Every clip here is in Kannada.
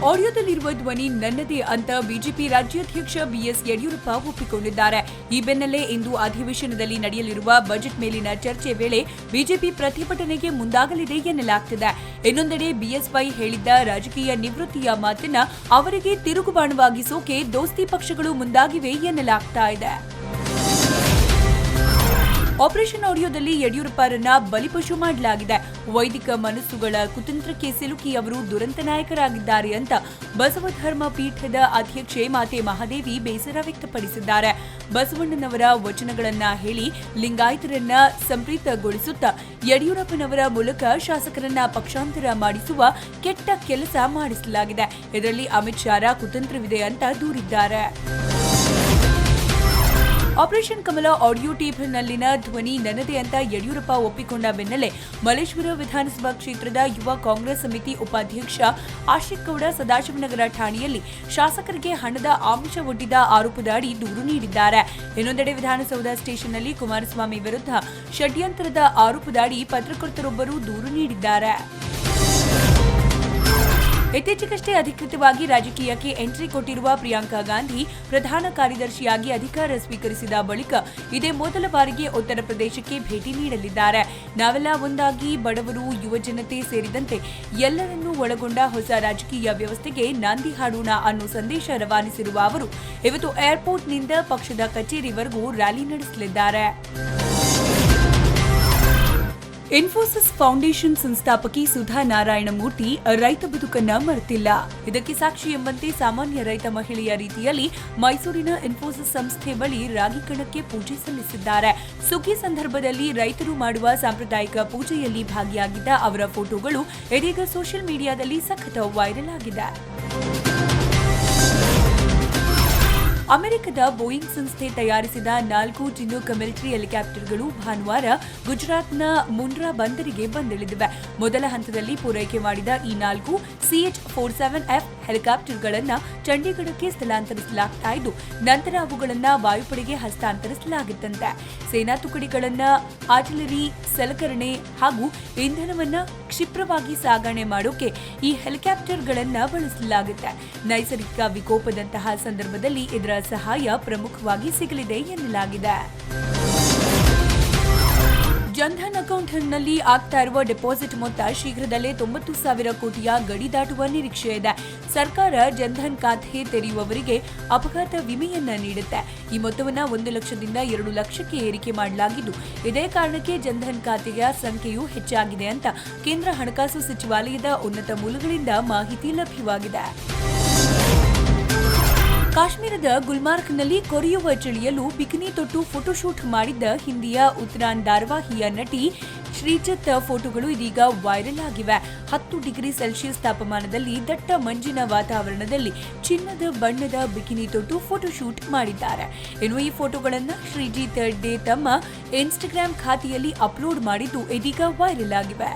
ಆಡಿಯೋದಲ್ಲಿರುವ ಧ್ವನಿ ನನ್ನದೇ ಅಂತ ಬಿಜೆಪಿ ರಾಜ್ಯಾಧ್ಯಕ್ಷ ಬಿಎಸ್ ಯಡಿಯೂರಪ್ಪ ಒಪ್ಪಿಕೊಂಡಿದ್ದಾರೆ. ಈ ಬೆನ್ನಲ್ಲೇ ಇಂದು ಅಧಿವೇಶನದಲ್ಲಿ ನಡೆಯಲಿರುವ ಬಜೆಟ್ ಮೇಲಿನ ಚರ್ಚೆ ವೇಳೆ ಬಿಜೆಪಿ ಪ್ರತಿಭಟನೆಗೆ ಮುಂದಾಗಲಿದೆ ಎನ್ನಲಾಗ್ತಿದೆ. ಇನ್ನೊಂದೆಡೆ ಬಿಎಸ್ವೈ ಹೇಳಿದ್ದ ರಾಜಕೀಯ ನಿವೃತ್ತಿಯ ಮಾತನ್ನ ಅವರಿಗೆ ತಿರುಗುಬಾಣವಾಗಿಸೋಕೆ ದೋಸ್ತಿ ಪಕ್ಷಗಳು ಮುಂದಾಗಿವೆ ಎನ್ನಲಾಗ್ತಾ ಇದೆ. ಆಪರೇಷನ್ ಆಡಿಯೋದಲ್ಲಿ ಯಡಿಯೂರಪ್ಪರನ್ನ ಬಲಿಪಶು ಮಾಡಲಾಗಿದೆ. ವೈದಿಕ ಮನಸ್ಸುಗಳ ಕುತಂತ್ರಕ್ಕೆ ಸಿಲುಕಿ ಅವರು ದುರಂತ ನಾಯಕರಾಗಿದ್ದಾರೆ ಅಂತ ಬಸವಧರ್ಮ ಪೀಠದ ಅಧ್ಯಕ್ಷೆ ಮಾತೆ ಮಹಾದೇವಿ ಬೇಸರ ವ್ಯಕ್ತಪಡಿಸಿದ್ದಾರೆ. ಬಸವಣ್ಣನವರ ವಚನಗಳನ್ನ ಹೇಳಿ ಲಿಂಗಾಯತರನ್ನ ಸಂಪ್ರೀತಗೊಳಿಸುತ್ತಾ ಯಡಿಯೂರಪ್ಪನವರ ಮೂಲಕ ಶಾಸಕರನ್ನ ಪಕ್ಷಾಂತರ ಮಾಡಿಸುವ ಕೆಟ್ಟ ಕೆಲಸ ಮಾಡಿಸಲಾಗಿದೆ. ಇದರಲ್ಲಿ ಅಮಿತ್ ಶಾರ ಕುತಂತ್ರವಿದೆ ಅಂತ ದೂರಿದ್ದಾರೆ. ಆಪರೇಷನ್ ಕಮಲ ಆಡಿಯೋ ಟೇಪ್ನಲ್ಲಿನ ಧ್ವನಿ ನನ್ನದೇ ಅಂತ ಯಡಿಯೂರಪ್ಪ ಒಪ್ಪಿಕೊಂಡ ಬೆನ್ನಲ್ಲೇ ಮಲ್ಲೇಶ್ವರ ವಿಧಾನಸಭಾ ಕ್ಷೇತ್ರದ ಯುವ ಕಾಂಗ್ರೆಸ್ ಸಮಿತಿ ಉಪಾಧ್ಯಕ್ಷ ಆಶಿಕ್ ಗೌಡ ಸದಾಶಿವನಗರ ಠಾಣೆಯಲ್ಲಿ ಶಾಸಕರಿಗೆ ಹಣದ ಆಮಿಷ ಒಡ್ಡಿದ ಆರೋಪದಡಿ ದೂರು ನೀಡಿದ್ದಾರೆ. ಇನ್ನೊಂದೆಡೆ ವಿಧಾನಸೌಧ ಸ್ಟೇಷನ್ನಲ್ಲಿ ಕುಮಾರಸ್ವಾಮಿ ವಿರುದ್ಧ ಷಡ್ಯಂತ್ರದ ಆರೋಪದಡಿ ಪತ್ರಕರ್ತರೊಬ್ಬರು ದೂರು ನೀಡಿದ್ದಾರೆ. ಇತ್ತೀಚೆಗಷ್ಟೇ ಅಧಿಕೃತವಾಗಿ ರಾಜಕೀಯಕ್ಕೆ ಎಂಟ್ರಿ ಕೊಟ್ಟಿರುವ ಪ್ರಿಯಾಂಕಾ ಗಾಂಧಿ ಪ್ರಧಾನ ಕಾರ್ಯದರ್ಶಿಯಾಗಿ ಅಧಿಕಾರ ಸ್ವೀಕರಿಸಿದ ಬಳಿಕ ಇದೇ ಮೊದಲ ಬಾರಿಗೆ ಉತ್ತರ ಪ್ರದೇಶಕ್ಕೆ ಭೇಟಿ ನೀಡಲಿದ್ದಾರೆ. ನಾವೆಲ್ಲ ಒಂದಾಗಿ ಬಡವರು, ಯುವಜನತೆ ಸೇರಿದಂತೆ ಎಲ್ಲರನ್ನೂ ಒಳಗೊಂಡ ಹೊಸ ರಾಜಕೀಯ ವ್ಯವಸ್ಥೆಗೆ ನಾಂದಿ ಹಾಡೋಣ ಅನ್ನೋ ಸಂದೇಶ ರವಾನಿಸಿರುವ ಅವರು ಇವತ್ತು ಏರ್ಪೋರ್ಟ್ನಿಂದ ಪಕ್ಷದ ಕಚೇರಿವರೆಗೂ ರ್ಯಾಲಿ ನಡೆಸಲಿದ್ದಾರೆ. ಇನ್ಫೋಸಿಸ್ ಫೌಂಡೇಶನ್ ಸಂಸ್ಥಾಪಕಿ ಸುಧಾ ನಾರಾಯಣಮೂರ್ತಿ ರೈತ ಬದುಕನ್ನ ಮರೆತಿಲ್ಲ. ಇದಕ್ಕೆ ಸಾಕ್ಷಿ ಎಂಬಂತೆ ಸಾಮಾನ್ಯ ರೈತ ಮಹಿಳೆಯ ರೀತಿಯಲ್ಲಿ ಮೈಸೂರಿನ ಇನ್ಫೋಸಿಸ್ ಸಂಸ್ಥೆ ಬಳಿ ರಾಗಿ ಕಣಕ್ಕೆ ಪೂಜೆ ಸಲ್ಲಿಸಿದ್ದಾರೆ. ಸುಗ್ಗಿ ಸಂದರ್ಭದಲ್ಲಿ ರೈತರು ಮಾಡುವ ಸಾಂಪ್ರದಾಯಿಕ ಪೂಜೆಯಲ್ಲಿ ಭಾಗಿಯಾಗಿದ್ದ ಅವರ ಫೋಟೋಗಳು ಇದೀಗ ಸೋಷಿಯಲ್ ಮೀಡಿಯಾದಲ್ಲಿ ಸಖತ್ ವೈರಲ್ ಆಗಿದೆ. ಅಮೆರಿಕದ ಬೋಯಿಂಗ್ ಸಂಸ್ಥೆ ತಯಾರಿಸಿದ 4 ಚಿನೂಕ್ ಮಿಲಿಟರಿ ಹೆಲಿಕಾಪ್ಟರ್ಗಳು ಭಾನುವಾರ ಗುಜರಾತ್ನ ಮುಂಡ್ರಾ ಬಂದರಿಗೆ ಬಂದಿಳಿದಿವೆ. ಮೊದಲ ಹಂತದಲ್ಲಿ ಪೂರೈಕೆ ಮಾಡಿದ ಈ 4 CH-47F ಹೆಲಿಕಾಪ್ಟರ್ಗಳನ್ನು ಚಂಡೀಗಢಕ್ಕೆ ಸ್ಥಳಾಂತರಿಸಲಾಗ್ತಾ ಇದ್ದು, ನಂತರ ಅವುಗಳನ್ನು ವಾಯುಪಡೆಗೆ ಹಸ್ತಾಂತರಿಸಲಾಗುತ್ತಂತೆ. ಸೇನಾ ತುಕಡಿಗಳನ್ನ ಆರ್ಟಿಲರಿ ಸಲಕರಣೆ ಹಾಗೂ ಇಂಧನವನ್ನ ಕ್ಷಿಪ್ರವಾಗಿ ಸಾಗಣೆ ಮಾಡೋಕೆ ಈ ಹೆಲಿಕಾಪ್ಟರ್ಗಳನ್ನು ಬಳಸಲಾಗುತ್ತೆ. ನೈಸರ್ಗಿಕ ವಿಕೋಪದಂತಹ ಸಂದರ್ಭದಲ್ಲಿ ಇದರ ಸಹಾಯ ಪ್ರಮುಖವಾಗಿ ಸಿಗಲಿದೆ ಎನ್ನಲಾಗಿದೆ. ಜನ್ಧನ್ ಅಕೌಂಟ್ನಲ್ಲಿ ಆಗ್ತಾ ಇರುವ ಡೆಪಾಸಿಟ್ ಮೊತ್ತ ಶೀಘ್ರದಲ್ಲೇ 90,000 ಕೋಟಿಯ ಗಡಿ ದಾಟುವ ನಿರೀಕ್ಷೆ ಇದೆ. ಸರ್ಕಾರ ಜನ್ಧನ್ ಖಾತೆ ತೆರೆಯುವವರಿಗೆ ಅಪಘಾತ ವಿಮೆಯನ್ನ ನೀಡುತ್ತೆ. ಈ ಮೊತ್ತವನ್ನು 1 ಲಕ್ಷದಿಂದ 2 ಲಕ್ಷಕ್ಕೆ ಏರಿಕೆ ಮಾಡಲಾಗಿದ್ದು, ಇದೇ ಕಾರಣಕ್ಕೆ ಜನ್ಧನ್ ಖಾತೆಯ ಸಂಖ್ಯೆಯೂ ಹೆಚ್ಚಾಗಿದೆ ಅಂತ ಕೇಂದ್ರ ಹಣಕಾಸು ಸಚಿವಾಲಯದ ಉನ್ನತ ಮೂಲಗಳಿಂದ ಮಾಹಿತಿ ಲಭ್ಯವಾಗಿದೆ. ಕಾಶ್ಮೀರದ ಗುಲ್ಮಾರ್ಗ್ನಲ್ಲಿ ಕೊರೆಯುವ ಚಳಿಯಲ್ಲೂ ಬಿಕಿನಿ ತೊಟ್ಟು ಫೋಟೋಶೂಟ್ ಮಾಡಿದ್ದ ಹಿಂದಿಯ ಉತ್ತರಾಯಣ್ ಧಾರಾವಾಹಿಯ ನಟಿ ಶ್ರೀಜತ್ ಫೋಟೋಗಳು ಇದೀಗ ವೈರಲ್ ಆಗಿವೆ. 10 ಡಿಗ್ರಿ ಸೆಲ್ಸಿಯಸ್ ತಾಪಮಾನದಲ್ಲಿ ದಟ್ಟ ಮಂಜಿನ ವಾತಾವರಣದಲ್ಲಿ ಚಿನ್ನದ ಬಣ್ಣದ ಬಿಕಿನಿ ತೊಟ್ಟು ಫೋಟೋಶೂಟ್ ಮಾಡಿದ್ದಾರೆ. ಇನ್ನು ಈ ಫೋಟೋಗಳನ್ನು ಶ್ರೀಜಿತ್ ಡೇ ತಮ್ಮ ಇನ್ಸ್ಟಾಗ್ರಾಮ್ ಖಾತೆಯಲ್ಲಿ ಅಪ್ಲೋಡ್ ಮಾಡಿದ್ದು ಇದೀಗ ವೈರಲ್ ಆಗಿವೆ.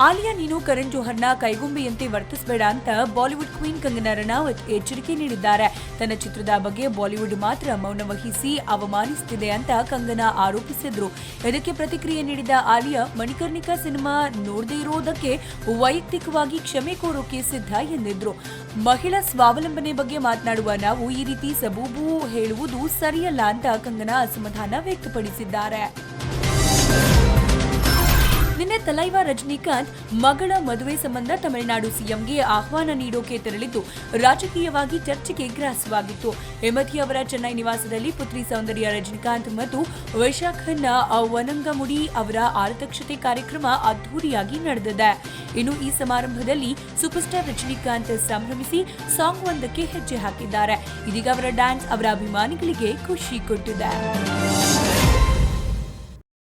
ಆಲಿಯಾ ನೀನು ಕರಣ್ ಜೋಹರ್ನ ಕೈಗೊಂಬೆಯಂತೆ ವರ್ತಿಸಬೇಡ ಅಂತ ಬಾಲಿವುಡ್ ಕ್ವೀನ್ ಕಂಗನಾ ರನೌತ್ ಎಚ್ಚರಿಕೆ ನೀಡಿದ್ದಾರೆ. ತನ್ನ ಚಿತ್ರದ ಬಗ್ಗೆ ಬಾಲಿವುಡ್ ಮಾತ್ರ ಮೌನ ವಹಿಸಿ ಅವಮಾನಿಸುತ್ತಿದೆ ಅಂತ ಕಂಗನಾ ಆರೋಪಿಸಿದ್ರು. ಇದಕ್ಕೆ ಪ್ರತಿಕ್ರಿಯೆ ನೀಡಿದ ಆಲಿಯಾ, ಮಣಿಕರ್ಣಿಕಾ ಸಿನಿಮಾ ನೋಡದೇ ಇರೋದಕ್ಕೆ ವೈಯಕ್ತಿಕವಾಗಿ ಕ್ಷಮೆ ಕೋರೋಕೆ ಸಿದ್ಧ ಎಂದಿದ್ರು. ಮಹಿಳಾ ಸ್ವಾವಲಂಬನೆ ಬಗ್ಗೆ ಮಾತನಾಡುವ ನಾವು ಈ ರೀತಿ ಸಬೂಬು ಹೇಳುವುದು ಸರಿಯಲ್ಲ ಅಂತ ಕಂಗನಾ ಅಸಮಾಧಾನ ವ್ಯಕ್ತಪಡಿಸಿದ್ದಾರೆ. ನಿನ್ನೆ ತಲೈವಾ ರಜನಿಕಾಂತ್ ಮಗಳ ಮದುವೆ ಸಂಬಂಧ ತಮಿಳುನಾಡು ಸಿಎಂಗೆ ಆಹ್ವಾನ ನೀಡೋಕೆ ತೆರಳಿದ್ದು ರಾಜಕೀಯವಾಗಿ ಚರ್ಚೆಗೆ ಗ್ರಾಸವಾಗಿತ್ತು. ಈ ಮಧ್ಯೆ ಅವರ ಚೆನ್ನೈ ನಿವಾಸದಲ್ಲಿ ಪುತ್ರಿ ಸೌಂದರ್ಯ ರಜನಿಕಾಂತ್ ಮತ್ತು ವೈಶಾಖನ್ ವನಂಗಮುಡಿ ಅವರ ಆರತಕ್ಷತೆ ಕಾರ್ಯಕ್ರಮ ಅದ್ದೂರಿಯಾಗಿ ನಡೆದಿದೆ. ಇನ್ನು ಈ ಸಮಾರಂಭದಲ್ಲಿ ಸೂಪರ್ ಸ್ಟಾರ್ ರಜನಿಕಾಂತ್ ಸಂಭ್ರಮಿಸಿ ಸಾಂಗ್ ಒಂದಕ್ಕೆ ಹೆಜ್ಜೆ ಹಾಕಿದ್ದಾರೆ. ಇದೀಗ ಅವರ ಡ್ಯಾನ್ಸ್ ಅವರ ಅಭಿಮಾನಿಗಳಿಗೆ ಖುಷಿ ಕೊಟ್ಟಿದೆ.